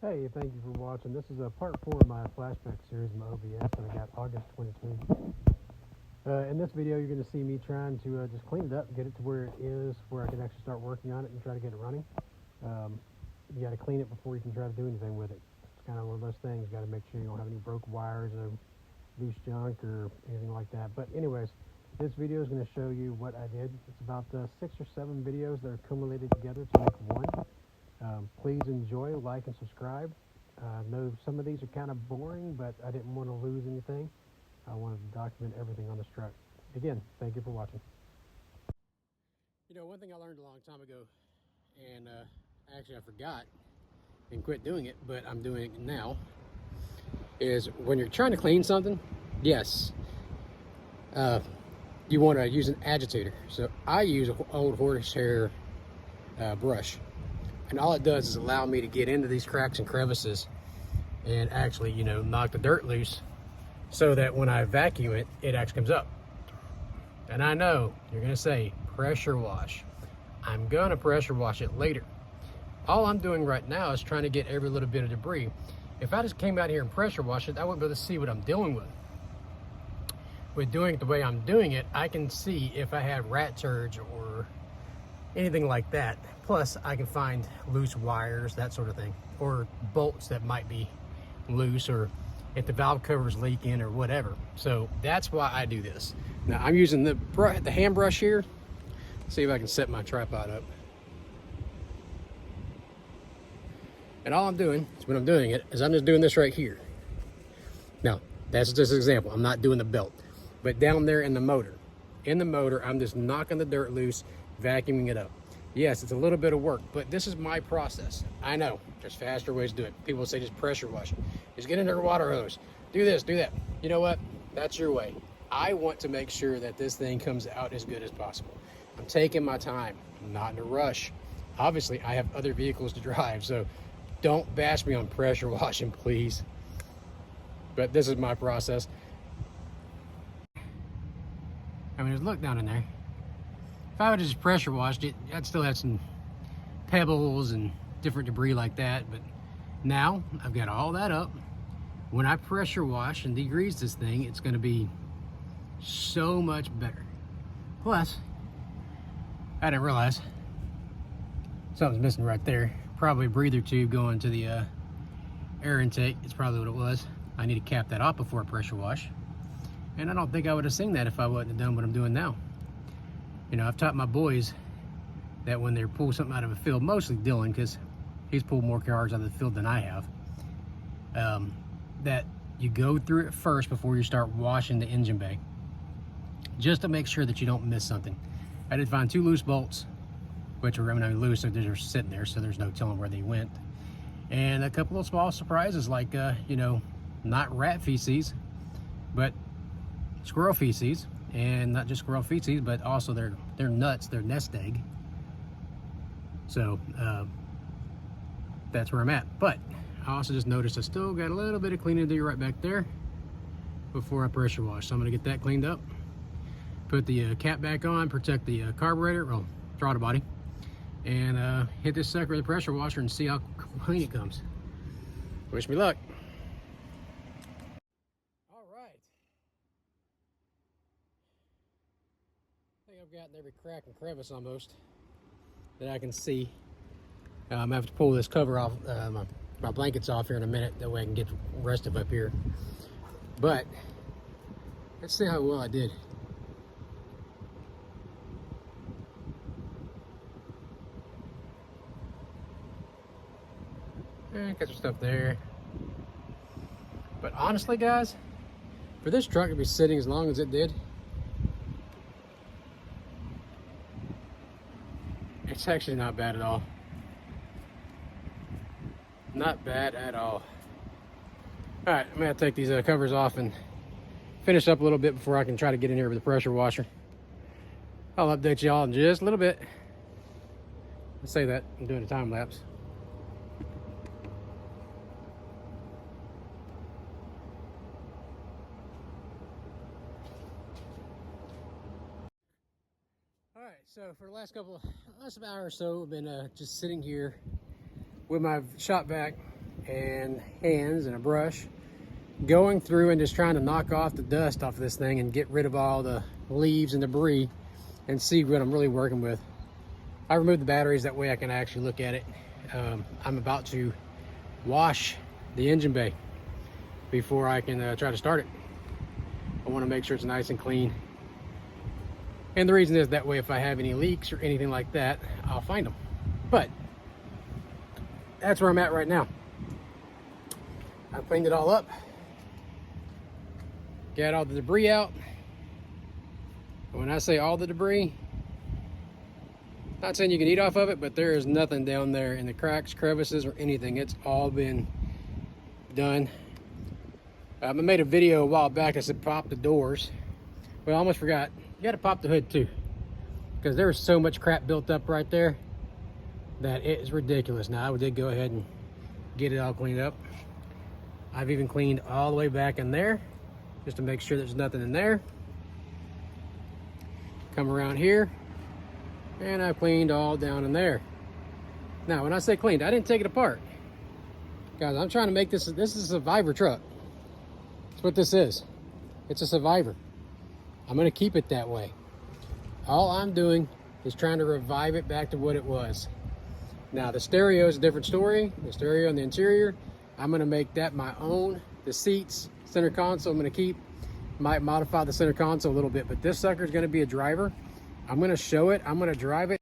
Hey, thank you for watching. This is a part 4 of my flashback series of my OBS that I got August 22. In this video, you're going to see me trying to just clean it up, get it to where it is, where I can actually start working on it and try to get it running. You got to clean it before you can try to do anything with it. It's kind of one of those things. You got to make sure you don't have any broke wires or loose junk or anything like that. But anyways, this video is going to show you what I did. It's about 6 or 7 videos that are accumulated together to make one. Please enjoy, like, and subscribe. I know some of these are kind of boring, but I didn't want to lose anything. I wanted to document everything on this truck. Again, thank you for watching. You know, one thing I learned a long time ago, and actually I forgot and quit doing it, but I'm doing it now, is when you're trying to clean something, yes, you want to use an agitator. So I use an old horsehair brush. And all it does is allow me to get into these cracks and crevices and actually, you know, knock the dirt loose so that when I vacuum it, it actually comes up. And I know you're gonna say pressure wash. I'm gonna pressure wash it later. All I'm doing right now is trying to get every little bit of debris. If I just came out here and pressure wash it, I wouldn't be able to see what I'm dealing with. With doing it the way I'm doing it, I can see if I have rat turds or anything like that. Plus, I can find loose wires, that sort of thing, or bolts that might be loose, or if the valve cover's leaking or whatever. So that's why I do this. Now I'm using the hand brush here. See if I can set my tripod up. And all I'm doing is when I'm doing it is I'm just doing this right here. Now that's just an example. I'm not doing the belt, but down there in the motor, I'm just knocking the dirt loose, vacuuming it up. Yes, it's a little bit of work, but this is my process. I know there's faster ways to do it. People say just pressure wash it. Just get in their water hose. Do this, do that. You know what? That's your way. I want to make sure that this thing comes out as good as possible. I'm taking my time. I'm not in a rush. Obviously, I have other vehicles to drive, so don't bash me on pressure washing, please. But this is my process. I mean, just look down in there. If I would have just pressure washed it, I'd still have some pebbles and different debris like that. But now I've got all that up. When I pressure wash and degrease this thing, it's going to be so much better. Plus, I didn't realize something's missing right there. Probably a breather tube going to the air intake. It's probably what it was. I need to cap that off before I pressure wash. And I don't think I would have seen that if I wouldn't have done what I'm doing now. You know, I've taught my boys that when they pull something out of a field, mostly Dylan, because he's pulled more cars out of the field than I have, that you go through it first before you start washing the engine bay, just to make sure that you don't miss something. I did find 2 loose bolts, which were, I mean, loose, so they're sitting there, so there's no telling where they went. And a couple of small surprises, like, you know, not rat feces, but squirrel feces. And not just squirrel feces, but also their nuts, their nest egg. So that's where I'm at. But I also just noticed I still got a little bit of cleaning to do right back there before I pressure wash. So I'm gonna get that cleaned up, put the cap back on, protect the carburetor, well, throttle body, and hit this sucker with a pressure washer and see how clean it comes. Wish me luck. I've gotten every crack and crevice almost that I can see. I'm gonna have to pull this cover off, my blankets off here in a minute, that way I can get the rest of it up here. But let's see how well I did. Got some stuff there. But honestly, guys, for this truck to be sitting as long as it did, it's actually not bad at all. Not bad at all. All right, I'm gonna take these covers off and finish up a little bit before I can try to get in here with the pressure washer. I'll update y'all in just a little bit. Let's say that I'm doing a time lapse. All right, so for the last hour or so, I've been just sitting here with my shop vac and hands and a brush, going through and just trying to knock off the dust off this thing and get rid of all the leaves and debris and see what I'm really working with. I removed the batteries, that way I can actually look at it. I'm about to wash the engine bay before I can try to start it. I want to make sure it's nice and clean. And the reason is that way if I have any leaks or anything like that, I'll find them. But that's where I'm at right now. I've cleaned it all up. Got all the debris out. When I say all the debris, not saying you can eat off of it, but there is nothing down there in the cracks, crevices, or anything. It's all been done. I made a video a while back that said pop the doors. Well, I almost forgot. You got to pop the hood too, because there was so much crap built up right there that it is ridiculous. Now, I did go ahead and get it all cleaned up. I've even cleaned all the way back in there just to make sure there's nothing in there. Come around here, and I've cleaned all down in there. Now, when I say cleaned, I didn't take it apart. Guys, I'm trying to make this is a Survivor truck. That's what this is. It's a Survivor. I'm gonna keep it that way. All I'm doing is trying to revive it back to what it was. Now, the stereo is a different story. The stereo and the interior, I'm gonna make that my own. The seats, center console, I'm gonna keep. Might modify the center console a little bit, but this sucker is gonna be a driver. I'm gonna show it, I'm gonna drive it.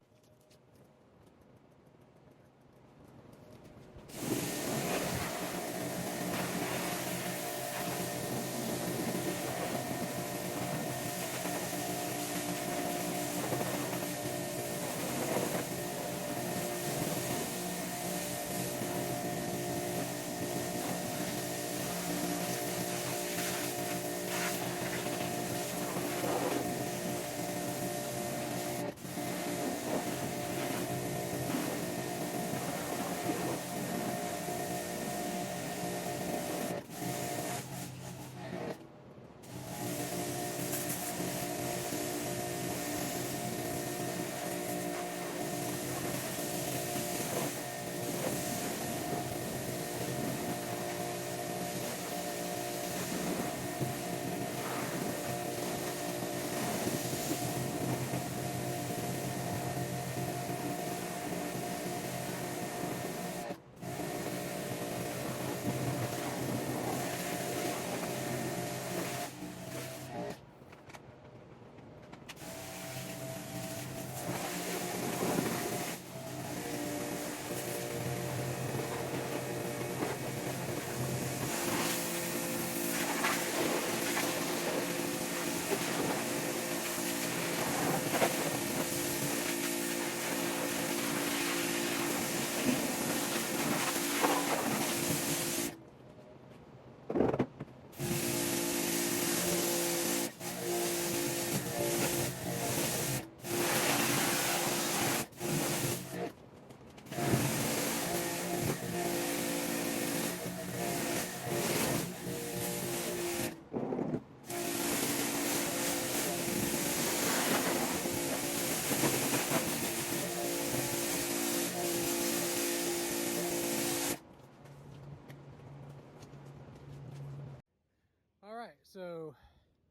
So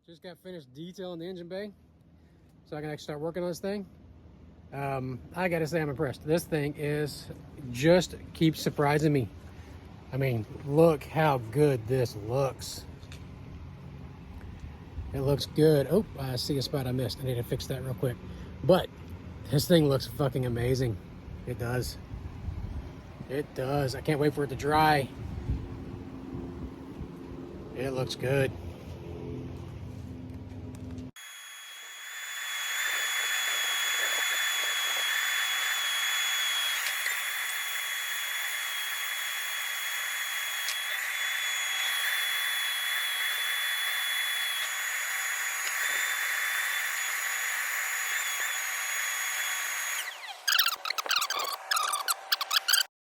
just got finished detailing the engine bay so I can actually start working on this thing. I gotta say I'm impressed. This thing just keeps surprising me. I mean, look how good this looks. It looks good. Oh, I see a spot I missed. I need to fix that real quick. But this thing looks fucking amazing. It does. It does. I can't wait for it to dry. It looks good.